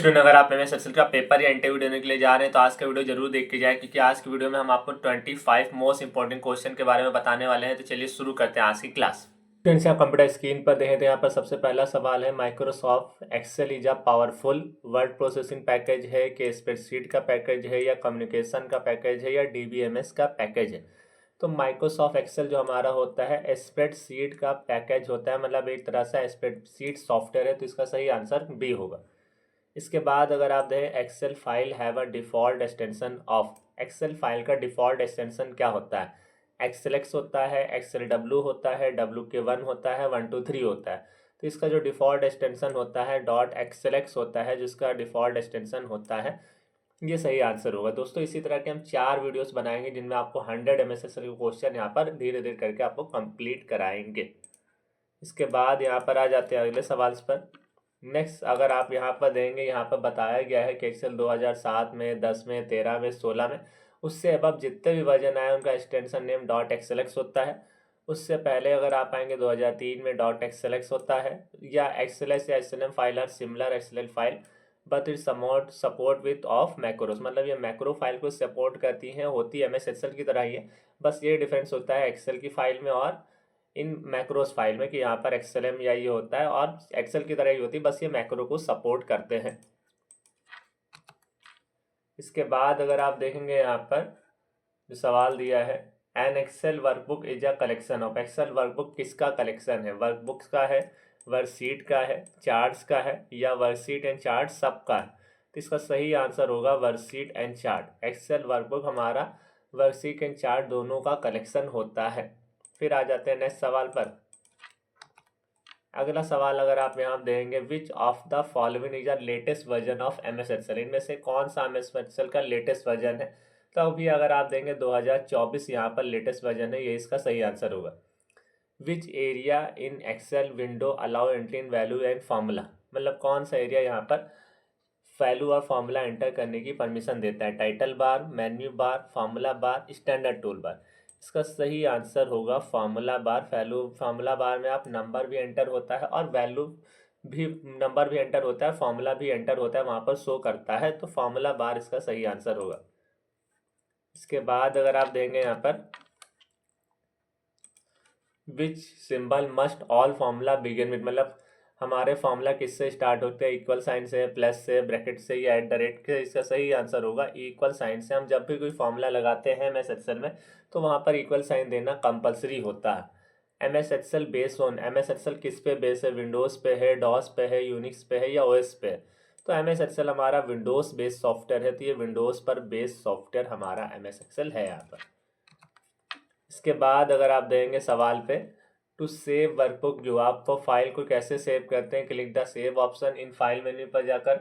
Student, अगर आप MS Excel का पेपर या इंटरव्यू देने के लिए जा रहे हैं तो आज का वीडियो जरूर देख के जाए, क्योंकि आज की वीडियो में हम आपको 25 मोस्ट इंपॉर्टेंट क्वेश्चन के बारे में बताने वाले हैं। तो चलिए शुरू करते हैं आज की क्लास। स्टूडेंट्स, आप कंप्यूटर स्क्रीन पर देखें तो यहाँ पर सबसे पहला सवाल है, Microsoft Excel is a powerful word processing package है कि स्प्रेडशीट का पैकेज है या कम्युनिकेशन का पैकेज है या डीबीएमएस का पैकेज है। तो माइक्रोसॉफ्ट एक्सेल जो हमारा होता है स्प्रेडशीट का पैकेज होता है, मतलब एक तरह से स्प्रेडशीट सॉफ्टवेयर है, तो इसका सही आंसर बी होगा। इसके बाद अगर आप देखें, Excel file have a default extension of. Excel file का डिफ़ॉल्ट एक्सटेंशन क्या होता है? एक्सेल एक्स होता है, एक्सेल डब्ल्यू होता है, डब्ल्यू के 1 होता है, 1 2 3 होता है। तो इसका जो डिफ़ॉल्ट एक्सटेंशन होता है डॉट एक्सेल एक्स होता है, जिसका डिफ़ॉल्ट एक्सटेंशन होता है। ये सही आंसर होगा दोस्तों। इसी तरह के हम 4 वीडियोस बनाएंगे जिनमें आपको 100 एम एस के क्वेश्चन यहाँ पर धीरे धीरे करके आपको कंप्लीट कराएंगे। इसके बाद यहाँ पर आ जाते हैं अगले सवाल पर। नेक्स्ट अगर आप यहाँ पर देंगे, यहाँ पर बताया गया है कि एक्सेल 2007 में, 10 में, 13 में, 16 में, उससे अब जितने भी वर्जन आए उनका extension name dot Excel x होता है। उससे पहले अगर आप आएंगे 2003 में डॉट एक्सेल एक्स होता है, या एक्सेल एक्स या SLM file are similar Excel file but it support with of macros, मतलब ये मैक्रो फाइल को सपोर्ट करती हैं, होती है एमएस एक्सेल की तरह ही है। बस ये डिफरेंस होता है एक्सेल की फाइल में और इन मैक्रोस फाइल में कि यहाँ पर एक्सेल या ये होता है और एक्सेल की तरह ही होती है, बस ये मैक्रो को सपोर्ट करते हैं। इसके बाद अगर आप देखेंगे यहाँ पर जो सवाल दिया है, an Excel workbook is a collection of. Excel workbook किसका कलेक्शन है? वर्कबुक्स का है, वर्कशीट का है, चार्ट्स का है, या वर्कशीट एंड चार्ट सबका है? तो इसका सही आंसर होगा worksheet and chart. Excel workbook हमारा वर्कशीट एंड चार्ट दोनों का कलेक्शन होता है। फिर आ जाते हैं नेक्स्ट सवाल पर। अगला सवाल अगर आप यहाँ देंगे, which of the following is a latest version of M S Excel, इनमें से कौन सा एम एस एक्सेल का लेटेस्ट वर्जन है? तो अभी अगर आप देंगे 2024 यहाँ पर लेटेस्ट वर्जन है, ये इसका सही आंसर होगा। Which area in Excel window allow entry in value and formula, मतलब कौन सा एरिया यहाँ पर वैल्यू और फार्मूला एंटर करने की परमिशन देता है? Title bar, menu bar, formula बार, स्टैंडर्ड टूल बार। इसका सही आंसर होगा फार्मूला बार। वैल्यू फार्मूला बार में आप नंबर भी एंटर होता है और वैल्यू भी, नंबर भी एंटर होता है, फार्मूला भी एंटर होता है, वहाँ पर शो करता है। तो फार्मूला बार इसका सही आंसर होगा। इसके बाद अगर आप देंगे यहाँ पर, विच symbol must all formula begin with, मतलब हमारे फार्मूला किससे स्टार्ट होते हैं? इक्वल साइन से, प्लस से, ब्रैकेट से, या एट द रेट के? इसका सही आंसर होगा इक्वल साइन से। हम जब भी कोई फार्मूला लगाते हैं एम एस एक्सेल में तो वहाँ पर इक्वल साइन देना कंपलसरी होता है। M S Excel base on, M S Excel किस पे बेस है? विंडोज़ पे है, डॉस पे है, यूनिक्स पे है, या ओएस पे है? तो एम एस एक्सेल हमारा विंडोज़ बेस्ड सॉफ्टवेयर है, तो ये विंडोज़ पर बेस्ड सॉफ्टवेयर हमारा एम एस एक्सेल है यहाँ पर। इसके बाद अगर आप देंगे सवाल पे, टू सेव वर्कबुक, जो आप तो फाइल को कैसे सेव करते हैं? Click the save option in file menu पर जाकर,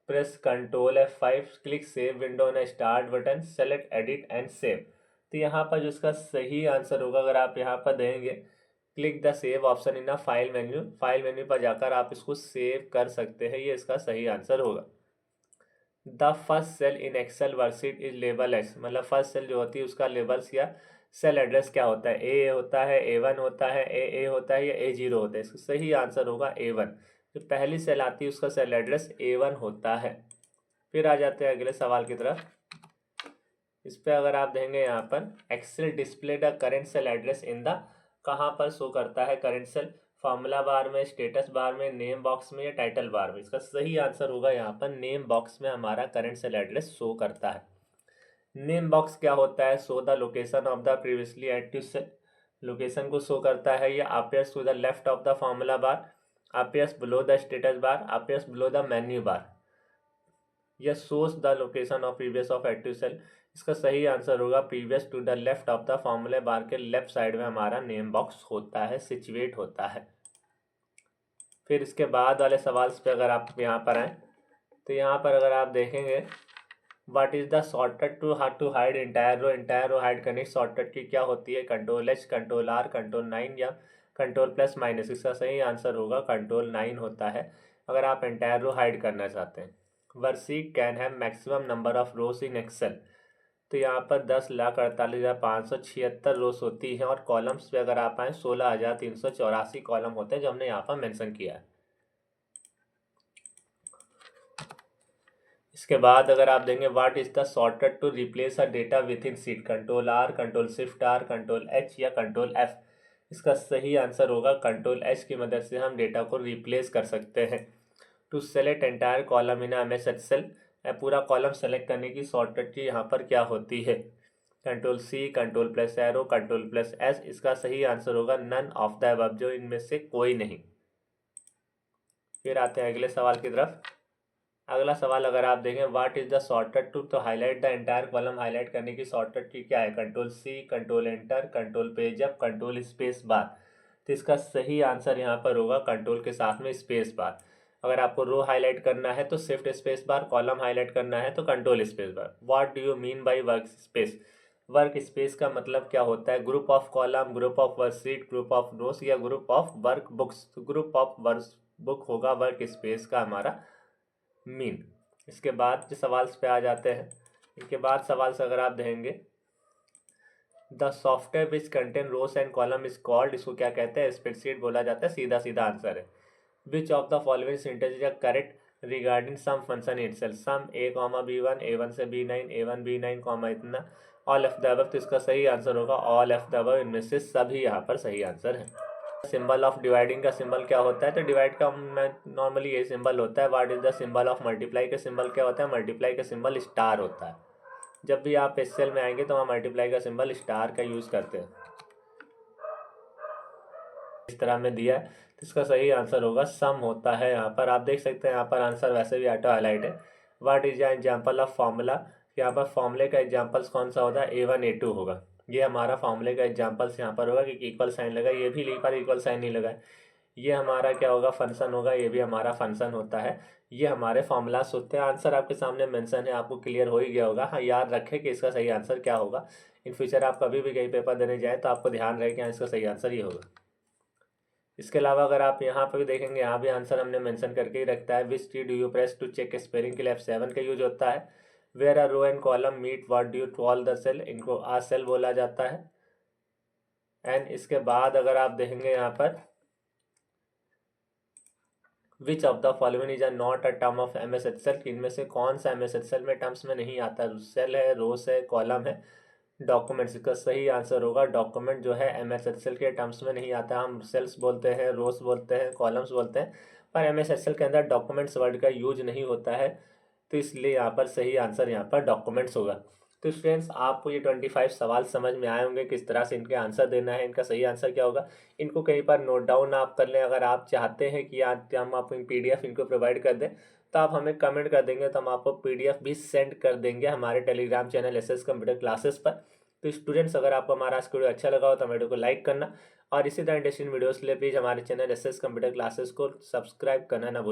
press control F5, click save window on start button, select edit and save. तो यहाँ पर जो इसका सही आंसर होगा, अगर आप यहाँ पर देंगे click the save option in a file menu, file menu पर जाकर आप इसको सेव कर सकते हैं, ये इसका सही आंसर होगा। The first cell in Excel worksheet is label X, मतलब फर्स्ट सेल जो होती है उसका लेबल्स या सेल एड्रेस क्या होता है? ए होता है, A1 होता है, ए होता है, या A0 होता है? इसका सही आंसर होगा A1। जो पहली सेल आती है उसका सेल एड्रेस A1 होता है। फिर आ जाते हैं अगले सवाल की तरफ। इस पर अगर आप देंगे यहाँ पर, Excel display the current cell address in the, कहाँ पर शो करता है करेंट सेल? फार्मूला बार में, स्टेटस बार में, नेम बॉक्स में, या टाइटल बार में? इसका सही आंसर होगा यहाँ पर नेम बॉक्स में हमारा करेंट सेल एड्रेस शो करता है। नेम बॉक्स क्या होता है? Show the location of the previously active cell, location को शो करता है। या appears to the left of the formula bar, appears below the status bar, appears below the menu bar, या shows the location of previous of active cell? इसका सही answer होगा previous to the left of the formula bar के left side में हमारा name box होता है, situate होता है। फिर इसके बाद वाले सवाल पे अगर आप यहाँ पर आए तो यहाँ पर अगर आप देखेंगे, what is the shortcut to hide entire row? Entire row hide करने की शॉर्टकट की क्या होती है? Control H, control R, control 9, या कंट्रोल प्लस माइनस? इसका सही आंसर होगा कंट्रोल 9 होता है, अगर आप इंटायर रो हाइड करना चाहते हैं। Worksheet can have maximum number of rows in Excel, तो यहाँ पर 10,48,576 रोज होती हैं, और कॉलम्स पे अगर आप आए 16,384 कॉलम होते हैं, जो हमने यहाँ पर मेंशन किया है। इसके बाद अगर आप देंगे what is the shortcut to replace a data within sheet, control R, control shift R, control H या कंट्रोल एफ। इसका सही आंसर होगा कंट्रोल एच की मदद से हम डेटा को रिप्लेस कर सकते हैं। To select entire column in M S Excel, पूरा कॉलम सेलेक्ट करने की शॉर्टकट की यहाँ पर क्या होती है? Control C, control plus arrow, control plus S. इसका सही आंसर होगा नन ऑफ द अबव, जो इनमें से कोई नहीं। फिर आते हैं अगले सवाल की तरफ। अगला सवाल अगर आप देखें what is the shortcut to, तो highlight the entire column highlight करने की शॉर्टकट की क्या है? Control C, control enter, control page up, control space bar. तो इसका सही आंसर यहाँ पर होगा कंट्रोल के साथ में स्पेस बार। अगर आपको रो हाईलाइट करना है तो shift space bar, column highlight करना है तो control space bar. What do you mean by work space? Work space का मतलब क्या होता है? Group of column, group of worksheet, group of rows या ग्रुप ऑफ वर्क बुक्स। तो ग्रुप ऑफ वर्क बुक होगा वर्क स्पेस का हमारा मीन। इसके बाद जो सवाल पे आ जाते हैं, इनके बाद सवाल से अगर आप देखेंगे the software which contain rows and column is called, इसको क्या कहते हैं? स्प्रेडशीट बोला जाता है। सीधा सीधा आंसर है। Which of the following sentence is correct regarding sum function itself? Sum A comma B1, A1 से B9, A1 B9 कॉमा इतना, ऑल ऑफ द अबव। तो इसका सही आंसर होगा ऑल ऑफ द अबव। इनमें से सभी यहाँ पर सही आंसर है। सिंबल ऑफ डिवाइडिंग का सिंबल क्या होता है? तो डिवाइड का नॉर्मली ये सिंबल होता है। What is the symbol of multiply का सिंबल क्या होता है? मल्टीप्लाई का सिंबल स्टार होता है। जब भी आप एक्सेल में आएंगे तो वहाँ मल्टीप्लाई का सिंबल स्टार का यूज करते हैं। इस तरह में दिया है तो इसका सही आंसर होगा सम होता है। यहाँ पर आप देख सकते हैं, यहाँ पर आंसर वैसे भी ऑटो हाईलाइट है। What is example of formula? यहाँ पर फॉर्मूले का एग्जाम्पल्स कौन सा होता है? A1 A2 होगा। ये हमारा फॉर्मूले का एग्जाम्पल्स यहाँ पर होगा, क्योंकि इक्वल साइन लगा, ये भी पर इक्वल साइन नहीं लगा है। ये हमारा क्या होगा? फंक्शन होगा। ये भी हमारा फंक्शन होता है। ये हमारे फॉर्मूलास होते हैं। आंसर आपके सामने मेंशन है, आपको क्लियर हो ही गया होगा। हाँ, याद रखें कि इसका सही आंसर क्या होगा। इन फ्यूचर आप कभी भी कहीं पेपर देने जाए तो आपको ध्यान रहे कि हाँ, इसका सही आंसर ये होगा। इसके अलावा अगर आप यहाँ पर भी देखेंगे, यहाँ भी आंसर हमने मेंशन करके ही रखता है। Which key do you press to check spelling के लिए F7 का यूज होता है। Where are row and column meet, what do you call the cell? इनको आ सेल बोला जाता है। एंड इसके बाद अगर आप देखेंगे यहाँ पर which of the following is not a term of M S Excel, इनमें से कौन सा एम एस एक्सेल में टर्म्स में नहीं आता? सेल है, रोस है, कॉलम है, डॉक्यूमेंट्स। इसका सही आंसर होगा डॉक्यूमेंट जो है एम एस एक्सेल के टर्म्स में नहीं आता। हम सेल्स बोलते हैं, रोस बोलते हैं, कॉलम्स बोलते हैं, पर एम एस एक्सेल के अंदर डॉक्यूमेंट्स वर्ड का यूज नहीं होता है। तो इसलिए यहाँ पर सही आंसर यहाँ पर डॉक्यूमेंट्स होगा। तो स्टूडेंट्स, आपको ये 25 सवाल समझ में आए होंगे, किस तरह से इनके आंसर देना है, इनका सही आंसर क्या होगा। इनको कहीं पर नोट डाउन आप कर लें। अगर आप चाहते हैं कि हम आपको PDF इनको प्रोवाइड कर दें तो आप हमें कमेंट कर देंगे, तो हम आपको PDF भी सेंड कर देंगे हमारे Telegram channel SS computer classes पर। तो स्टूडेंट्स, अगर आपको हमारा आज वीडियो अच्छा लगा हो तो वीडियो को लाइक करना, और इसी तरह इंटरेस्टिंग वीडियोस के लिए प्लीज़ हमारे चैनल SS कंप्यूटर क्लासेस को सब्सक्राइब करना ना भूलें।